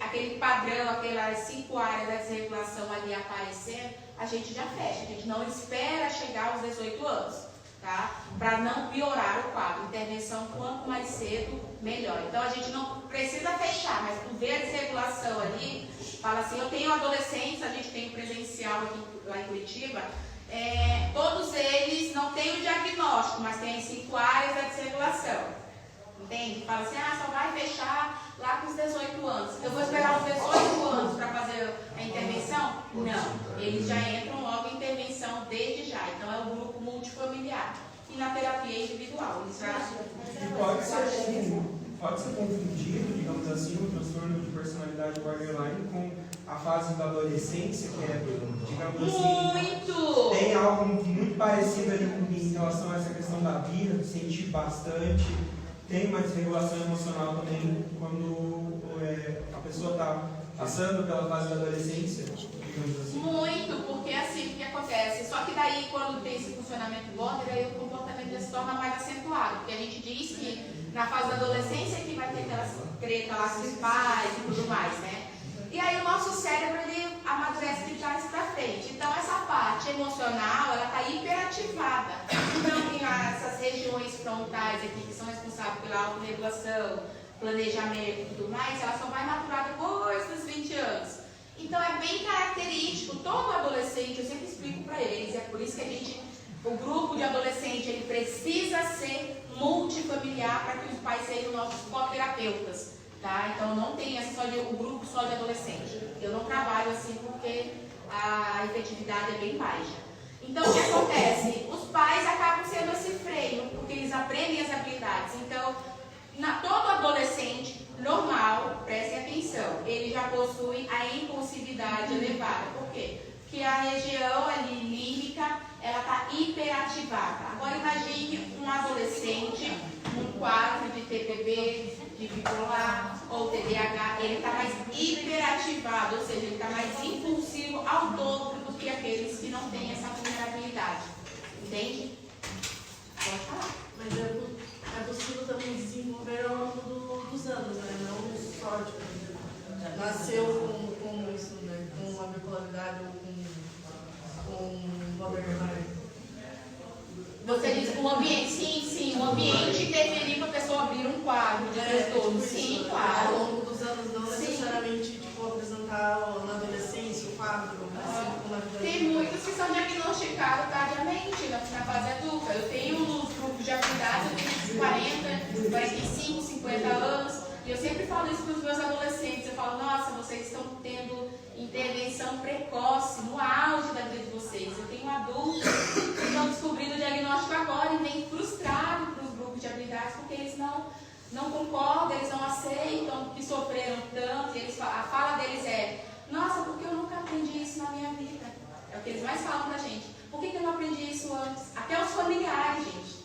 aquele padrão, aquelas 5 áreas da desregulação ali aparecendo, a gente já fecha. A gente não espera chegar aos 18 anos, tá? Para não piorar o quadro. Intervenção, quanto mais cedo, melhor. Então, a gente não precisa fechar, mas por ver a desregulação ali, fala assim, eu tenho adolescentes, a gente tem presencial aqui, lá em Curitiba, todos eles não têm o diagnóstico, mas têm 5 áreas da desregulação. Entende? Fala assim, só vai fechar lá com os 18 anos. Eu vou esperar os 18 anos para fazer a intervenção? Não. Eles já entram logo em intervenção desde já. Então é um grupo multifamiliar. E na terapia individual. Eles já... Pode ser confundido, digamos assim, o transtorno de personalidade borderline com a fase da adolescência, que é, digamos assim, tem algo muito parecido ali em relação a essa questão da birra, sentir bastante, tem uma desregulação emocional também quando a pessoa está passando pela fase da adolescência, digamos assim. Muito, porque assim, o que acontece? Só que daí, quando tem esse funcionamento border, aí o comportamento já se torna mais acentuado, porque a gente diz que na fase da adolescência que vai ter aquelas treta lá com os pais e tudo mais, né? E aí o nosso cérebro, ele amadurece de trás para frente. Então essa parte emocional, ela está hiperativada. Então tem essas regiões frontais aqui que são responsáveis pela autorregulação, planejamento e tudo mais, ela só vai maturar depois dos 20 anos. Então é bem característico, todo adolescente, eu sempre explico para eles, é por isso que o grupo de adolescente, ele precisa ser multifamiliar para que os pais sejam nossos coterapeutas, tá? Então não tem o grupo só de adolescente. Eu não trabalho assim porque a efetividade é bem baixa. Então o que acontece? Os pais acabam sendo esse freio, porque eles aprendem as habilidades. Então, todo adolescente normal, prestem atenção, ele já possui a impulsividade elevada. Por quê? Porque a região ali límbica, ela está hiperativada. Agora imagine um adolescente, um quadro de TPB, de bipolar ou TDAH, ele está mais hiperativado, ou seja, ele está mais impulsivo ao dobro do que aqueles que não têm essa vulnerabilidade. Entende? Pode falar. Mas é possível também desenvolver ao longo dos anos, né? Não só, tipo, nasceu com isso, né? Com uma bipolaridade ou com borderline. Você diz que o ambiente, sim, o ambiente interferir para a pessoa abrir um quadro de transtorno. Sim, claro. Ao longo dos anos, não necessariamente Tem muitos que são diagnosticados tardiamente, na fase adulta. Eu tenho nos grupos de habilidade, eu tenho 40, 45, 50 anos, e eu sempre falo isso para os meus adolescentes. Eu falo, nossa, vocês estão tendo intervenção precoce, no auge da vida de vocês. Eu tenho adultos que estão descobrindo o diagnóstico agora e vêm frustrados para os grupos de habilidades, porque eles não concordam, eles não aceitam que sofreram tanto, e a fala deles é, nossa, porque eu nunca aprendi isso na minha vida? É o que eles mais falam pra gente. Por que eu não aprendi isso antes? Até os familiares, gente.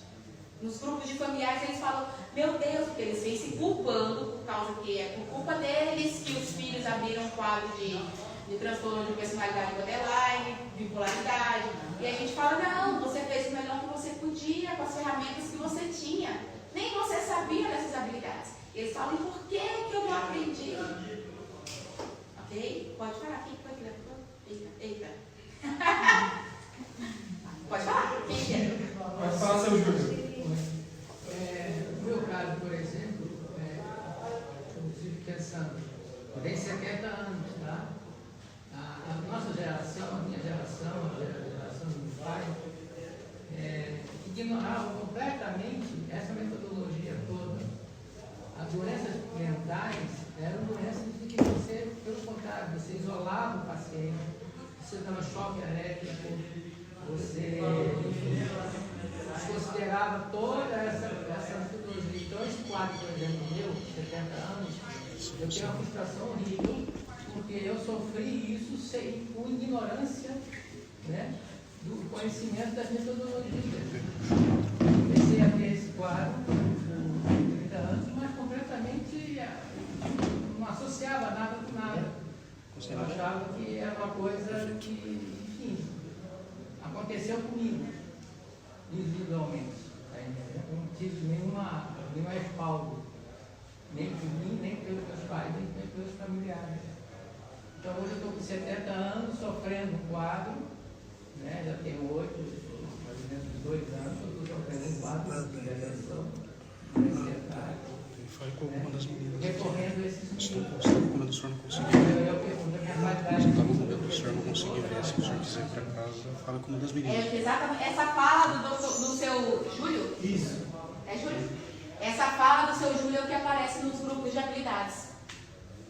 Nos grupos de familiares eles falam, meu Deus, porque eles vêm se culpando por causa que é por culpa deles que os filhos abriram um quadro de transtorno de personalidade borderline, bipolaridade. E a gente fala, não, você fez o melhor que você podia com as ferramentas que você tinha. Nem você sabia dessas habilidades. Eles falam, por que eu não aprendi? Ok? Pode falar. Quem foi que levantou? Eita. Pode falar. Quem é? Pode falar, seu Júlio. No meu caso, por exemplo, eu estive pensando, eu tenho 70 anos, tá? A nossa geração, a minha geração, a geração do meu pai, ignorava completamente essa metodologia toda. As doenças mentais eram doenças de que você, pelo contrário, você isolava o paciente, você dava choque elétrico, você considerava toda essa metodologia. Então, esse quadro, por exemplo, meu, 70 anos, eu tenho uma frustração horrível, porque eu sofri isso com ignorância, né, do conhecimento das metodologias. Comecei a ter esse quadro com 30 anos, mas completamente não associava nada com nada. Eu achava que era uma coisa que, enfim, aconteceu comigo, individualmente. Eu não tive nenhum respaldo, nem por mim, nem pelos meus pais, nem pelos familiares. Então hoje eu estou com 70 anos, sofrendo um quadro, né? Já tenho 8, mais ou menos 2 anos, eu estou sofrendo um quadro de depressão, de ansiedade. Fale com alguma das meninas. Recorrendo a esses Estou quando o senhor não conseguir. Eu pergunto a minha qualidade. Você está no momento que o senhor não conseguir ver, se o senhor quiser ir para casa, fala com uma das meninas. Exatamente. Essa fala do seu Júlio? Isso. É Júlio? Essa fala do seu Júlio é o que aparece nos grupos de habilidades.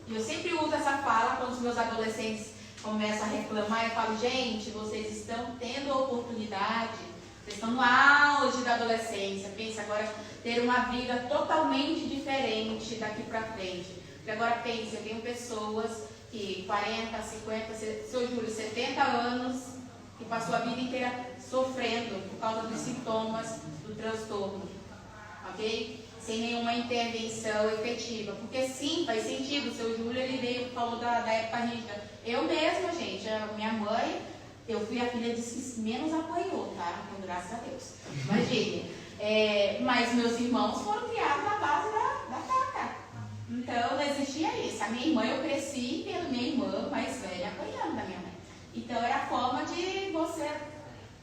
E eu sempre uso essa fala quando os meus adolescentes começam a reclamar. Eu falo, gente, vocês estão tendo a oportunidade, vocês estão no auge da adolescência. Pensa agora ter uma vida totalmente diferente daqui para frente. Porque agora pense, eu tenho pessoas que 40, 50, seu Júlio, 70 anos, que passou a vida inteira sofrendo por causa dos sintomas do transtorno, ok? Sem nenhuma intervenção efetiva. Porque sim, faz sentido, o seu Júlio, ele veio, falou da época rígida. Eu mesma, gente, a minha mãe, eu fui a filha que menos apanhou, tá? Então, graças a Deus. Imagine. Mas meus irmãos foram criados na base da faca. Então, não existia isso. A minha irmã, eu cresci pela minha irmã mais velha apanhando da minha mãe. Então, era a forma de você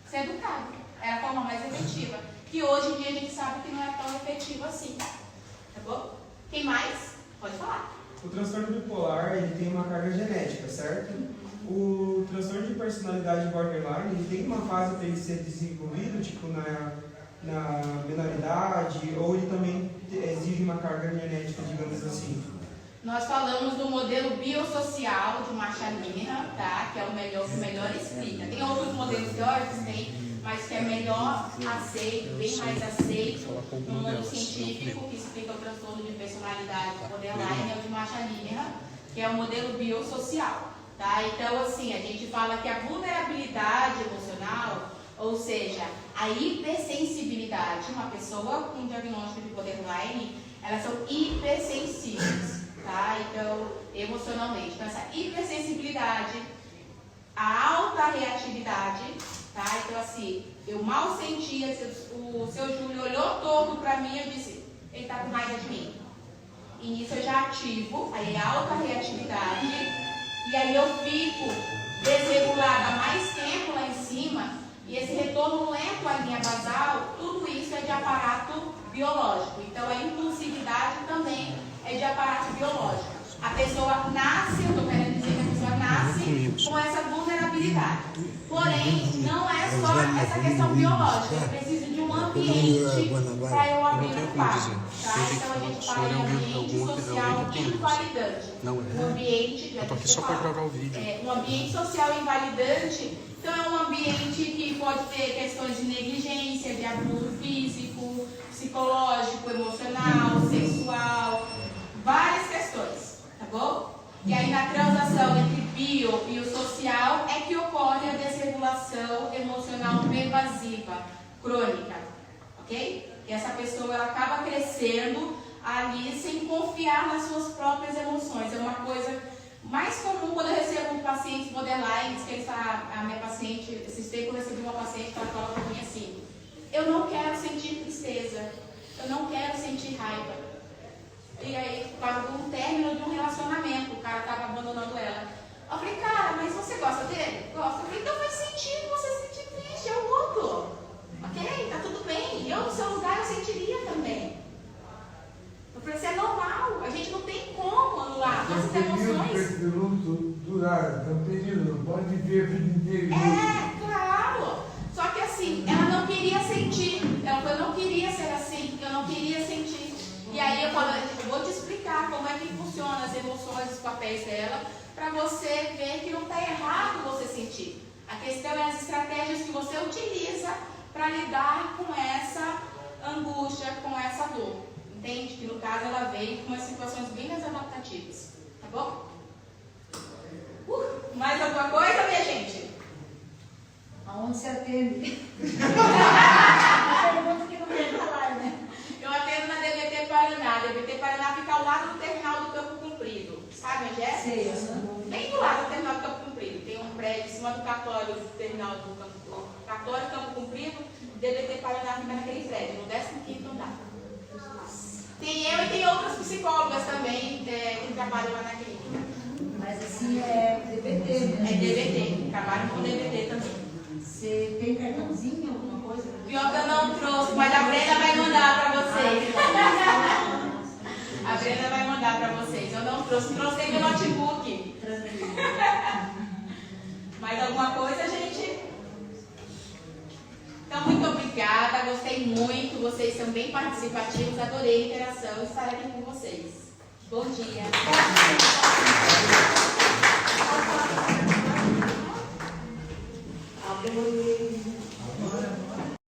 ser educado. Era a forma mais efetiva. Que hoje em dia a gente sabe que não é tão efetivo assim. Tá bom? Quem mais? Pode falar. O transtorno bipolar, ele tem uma carga genética, certo? O transtorno de personalidade borderline, ele tem uma fase para ele ser desenvolvido, tipo na menoridade, ou ele também exige uma carga genética, digamos assim? Nós falamos do modelo biosocial de Marshall Linehan, tá? Que é o melhor que melhor explica. Tem outros modelos teóricos, tem, mas que é melhor aceito, bem mais aceito no mundo científico, que explica o transtorno de personalidade borderline, é o de Marshall Linehan, que é o modelo biosocial, tá? Então, assim, a gente fala que a vulnerabilidade emocional, ou seja, a hipersensibilidade, uma pessoa com diagnóstico de borderline, elas são hipersensíveis, tá? Então, emocionalmente. Então, essa hipersensibilidade, a alta reatividade, tá? Então, assim, eu mal sentia, o seu Júlio olhou todo pra mim e eu disse, ele tá com raiva de mim. E nisso eu já ativo, aí a alta reatividade, e aí eu fico desregulada mais tempo lá em cima, e esse retorno lento à linha basal, tudo isso é de aparato biológico. Então, a impulsividade também é de aparato biológico. A pessoa nasce, eu estou querendo dizer que a pessoa nasce com essa vulnerabilidade. Porém, não é só essa questão biológica. Eu preciso de um ambiente para eu abrir o quarto. Tá? Então a gente fala em ambiente social invalidante. Um ambiente. Eu tô aqui só para gravar o vídeo. Um ambiente social invalidante. Então é um ambiente que pode ter questões de negligência, de abuso físico, psicológico, emocional, sexual, várias questões, tá bom? E aí na transação entre bio e o social é que ocorre a desregulação emocional pervasiva, crônica, ok? E essa pessoa ela acaba crescendo ali sem confiar nas suas próprias emoções. É uma coisa mais comum quando eu recebo pacientes borderlines, que a minha paciente, esses tempos eu recebi uma paciente que ela fala para mim assim: eu não quero sentir tristeza, eu não quero sentir raiva. E aí, por causa de um término de um relacionamento, o cara estava abandonando ela. Eu falei, cara, mas você gosta dele? Gosto. Eu falei, então faz sentido você se sentir triste, é o outro. Ok? Tá tudo bem. Eu, no seu lugar, eu sentiria também. Eu falei, isso é normal. A gente não tem como anular nossas emoções. Esse luto durar, é um período, não pode viver a vida inteira. Claro. Só que assim, ela não queria sentir. Ela falou, eu não queria ser assim, eu não queria sentir. E aí eu falo, eu vou te explicar como é que funciona as emoções, os papéis dela, para você ver que não está errado você sentir. A questão é as estratégias que você utiliza para lidar com essa angústia, com essa dor. Entende? Que no caso ela veio com umas situações bem mais adaptativas. Tá bom? Mais alguma coisa, minha gente? Aonde se atende? Pergunta que não quer falar, né? Eu atendo na DBT Paraná. DBT Paraná fica ao lado do terminal do Campo Comprido. Sabe onde é? Sei. Bem do lado do terminal do Campo Comprido. Tem um prédio em cima do cartório do terminal do Campo Comprido. DBT Paraná fica naquele prédio, no 15º andar. Tem eu e tem outras psicólogas também que trabalham lá na clínica. Mas assim é DBT, né? É DBT, trabalham com DBT também. Você tem cartãozinho, alguma coisa? Pior que eu não trouxe, mas a Brenda vai mandar para vocês. A Brenda vai mandar para vocês. Eu não trouxe meu notebook. Mais alguma coisa, gente? Então, muito obrigada, gostei muito. Vocês são bem participativos, adorei a interação e estar aqui com vocês. Bom dia.